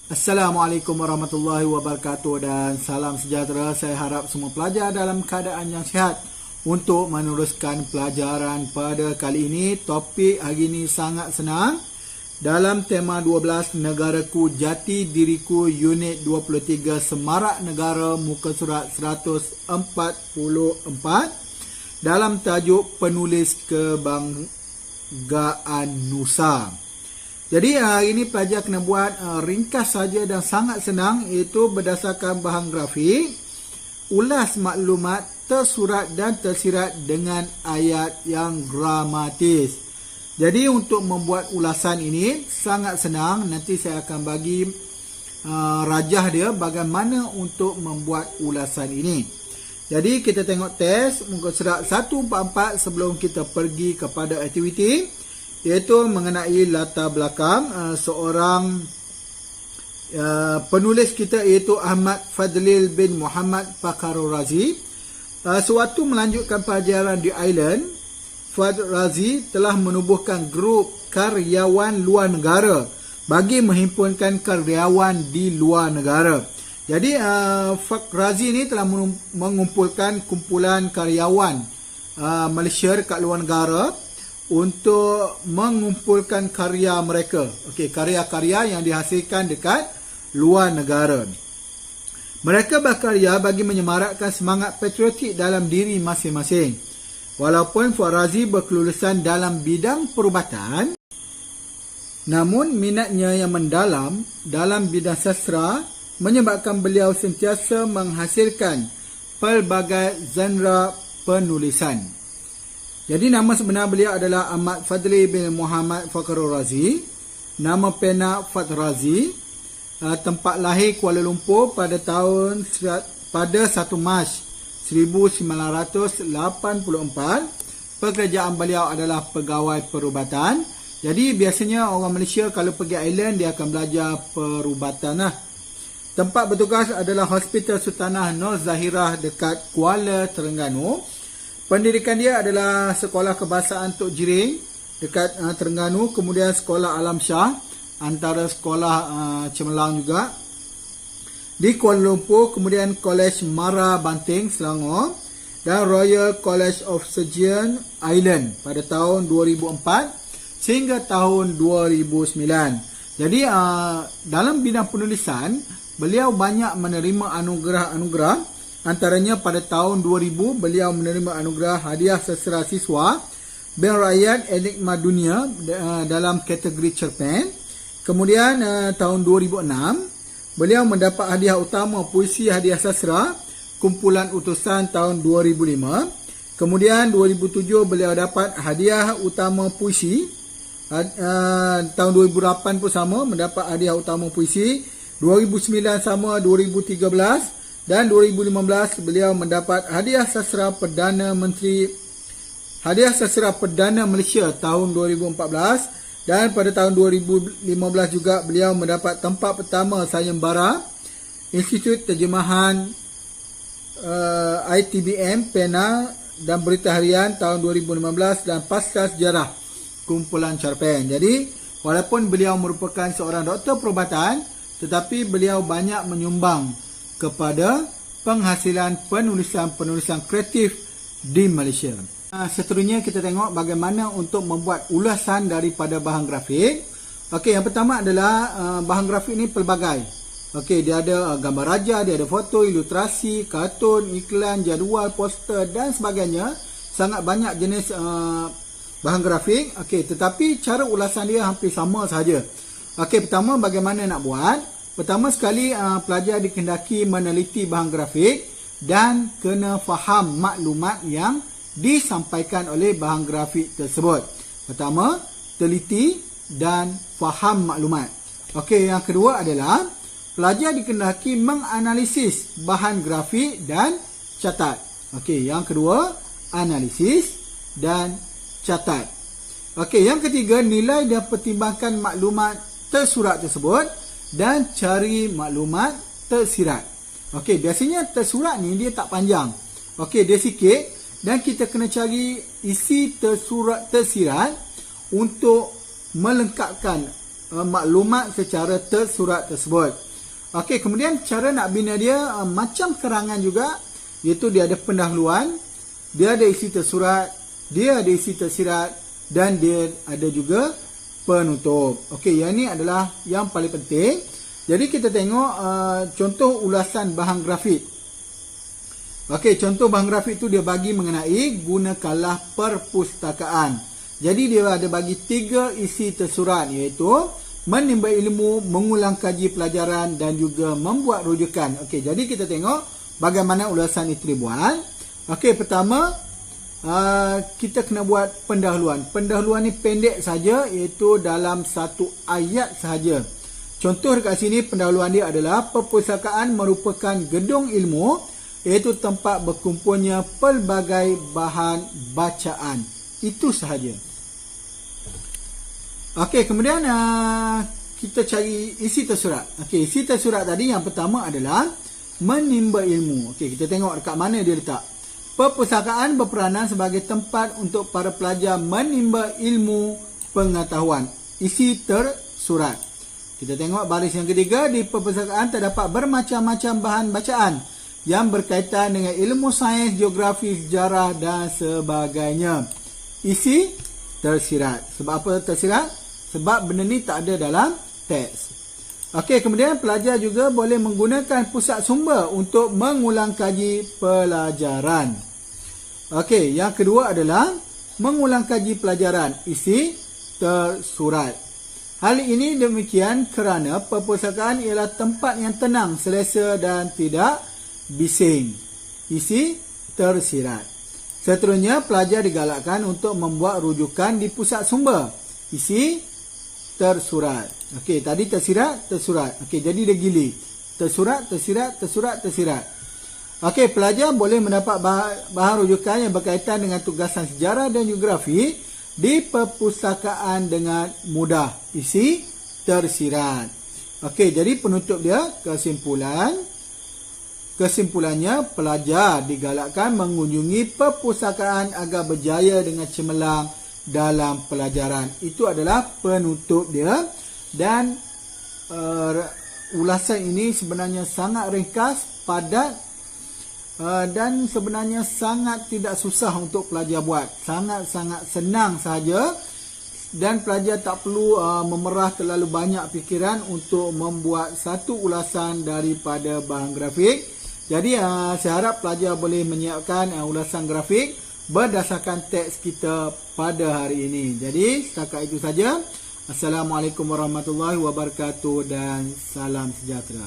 Assalamualaikum warahmatullahi wabarakatuh dan salam sejahtera. Saya harap semua pelajar dalam keadaan yang sihat untuk meneruskan pelajaran pada kali ini. Topik hari ini sangat senang. Dalam tema 12 Negaraku Jati Diriku Unit 23 Semarak Negara muka surat 144 dalam tajuk Penulis Kebanggaan Nusa. Jadi hari ini pelajar kena buat ringkas saja dan sangat senang, iaitu berdasarkan bahan grafik, ulas maklumat tersurat dan tersirat dengan ayat yang gramatis. Jadi untuk membuat ulasan ini sangat senang. Nanti saya akan bagi rajah dia bagaimana untuk membuat ulasan ini. Jadi kita tengok test muka surat 144 sebelum kita pergi kepada aktiviti, iaitu mengenai latar belakang seorang penulis kita, iaitu Ahmad Fadlil bin Muhammad Fakhrul Razi. Sewaktu melanjutkan pelajaran di Ireland, Fadl Razi telah menubuhkan grup karyawan luar negara bagi menghimpunkan karyawan di luar negara. Jadi Fadl Razi ini telah mengumpulkan kumpulan karyawan Malaysia dekat luar negara untuk mengumpulkan karya mereka. Okey, karya-karya yang dihasilkan dekat luar negara. Mereka berkarya bagi menyemarakkan semangat patriotik dalam diri masing-masing. Walaupun Fuad Razi berkelulusan dalam bidang perubatan, namun minatnya yang mendalam dalam bidang sastra menyebabkan beliau sentiasa menghasilkan pelbagai genre penulisan. Jadi nama sebenar beliau adalah Ahmad Fadli bin Muhammad Fakhrul Razi. Nama pena Fadl Razi. Tempat lahir Kuala Lumpur pada 1 Mac 1984. Pekerjaan beliau adalah pegawai perubatan. Jadi biasanya orang Malaysia kalau pergi Island dia akan belajar perubatan lah. Tempat bertugas adalah Hospital Sultanah Nur Zahirah dekat Kuala Terengganu. Pendidikan dia adalah Sekolah Kebahasaan Tok Jiring dekat Terengganu, kemudian Sekolah Alam Shah, antara sekolah cemerlang juga di Kuala Lumpur, kemudian College Mara Banting, Selangor, dan Royal College of Surgeons Island pada tahun 2004 sehingga tahun 2009. Jadi dalam bidang penulisan, beliau banyak menerima anugerah-anugerah. Antaranya pada tahun 2000 beliau menerima anugerah hadiah sastra siswa bin Rakyat Enigma Dunia dalam kategori cerpen. Kemudian tahun 2006 beliau mendapat hadiah utama puisi hadiah sastra kumpulan utusan tahun 2005. Kemudian 2007 beliau dapat hadiah utama puisi. Tahun 2008 pun sama mendapat hadiah utama puisi. 2009 sama, 2013 dan 2015 beliau mendapat hadiah sastra Perdana Menteri, hadiah sastra Perdana Malaysia tahun 2014, dan pada tahun 2015 juga beliau mendapat tempat pertama sayembara Institut Terjemahan ITBM Pena dan Berita Harian tahun 2015 dan Pasca Sejarah kumpulan cerpen. Jadi walaupun beliau merupakan seorang doktor perubatan, tetapi beliau banyak menyumbang kepada penghasilan penulisan-penulisan kreatif di Malaysia. Seterusnya kita tengok bagaimana untuk membuat ulasan daripada bahan grafik. Okey, yang pertama adalah bahan grafik ini pelbagai. Okey, dia ada gambar raja, dia ada foto, ilustrasi, kartun, iklan, jadual, poster dan sebagainya. Sangat banyak jenis bahan grafik. Okey, tetapi cara ulasan dia hampir sama sahaja. Okey, pertama bagaimana nak buat? Pertama sekali, pelajar dikehendaki meneliti bahan grafik dan kena faham maklumat yang disampaikan oleh bahan grafik tersebut. Pertama, teliti dan faham maklumat. Okey, yang kedua adalah pelajar dikehendaki menganalisis bahan grafik dan catat. Okey, yang kedua, analisis dan catat. Okey, yang ketiga, nilai dan pertimbangkan maklumat tersurat tersebut dan cari maklumat tersirat. Okey, biasanya tersurat ni dia tak panjang. Okey, dia sikit dan kita kena cari isi tersirat untuk melengkapkan maklumat secara tersurat tersebut. Okey, kemudian cara nak bina dia macam kerangan juga, iaitu dia ada pendahuluan, dia ada isi tersurat, dia ada isi tersirat dan dia ada juga penutup. Okey, yang ini adalah yang paling penting. Jadi kita tengok contoh ulasan bahan grafik. Okey, contoh bahan grafik itu dia bagi mengenai gunakanlah perpustakaan. Jadi dia ada bagi 3 isi tersurat, iaitu menimba ilmu, mengulang kaji pelajaran dan juga membuat rujukan. Okey, jadi kita tengok bagaimana ulasan itu dibuat. Okey, pertama kita kena buat pendahuluan. Pendahuluan ni pendek saja, iaitu dalam 1 ayat sahaja. Contoh dekat sini pendahuluan dia adalah perpustakaan merupakan gedung ilmu, iaitu tempat berkumpulnya pelbagai bahan bacaan. Itu sahaja. Okey, kemudian kita cari isi tersurat. Okey, isi tersurat tadi yang pertama adalah menimba ilmu. Okey, kita tengok dekat mana dia letak. Perpustakaan berperanan sebagai tempat untuk para pelajar menimba ilmu pengetahuan. Isi tersurat. Kita tengok baris yang ketiga, di perpustakaan terdapat bermacam-macam bahan bacaan yang berkaitan dengan ilmu sains, geografi, sejarah dan sebagainya. Isi tersirat. Sebab apa tersirat? Sebab benda ni tak ada dalam teks. Okey, kemudian pelajar juga boleh menggunakan pusat sumber untuk mengulang kaji pelajaran. Okey, yang kedua adalah mengulang kaji pelajaran. Isi tersurat. Hal ini demikian kerana perpustakaan ialah tempat yang tenang, selesa dan tidak bising. Isi tersirat. Seterusnya, pelajar digalakkan untuk membuat rujukan di pusat sumber. Isi tersurat. Okey, tadi tersirat, tersurat. Okey, jadi dia gili. Tersurat, tersirat, tersurat, tersirat. Okey, pelajar boleh mendapat bahan rujukan yang berkaitan dengan tugasan sejarah dan geografi di perpustakaan dengan mudah. Isi tersirat. Okey, jadi penutup dia, kesimpulannya, pelajar digalakkan mengunjungi perpustakaan agar berjaya dengan cemerlang dalam pelajaran. Itu adalah penutup dia. Dan ulasan ini sebenarnya sangat ringkas, padat, dan sebenarnya sangat tidak susah untuk pelajar buat. Sangat-sangat senang sahaja. Dan pelajar tak perlu memerah terlalu banyak fikiran untuk membuat satu ulasan daripada bahan grafik. Jadi saya harap pelajar boleh menyiapkan ulasan grafik berdasarkan teks kita pada hari ini. Jadi setakat itu saja. Assalamualaikum warahmatullahi wabarakatuh dan salam sejahtera.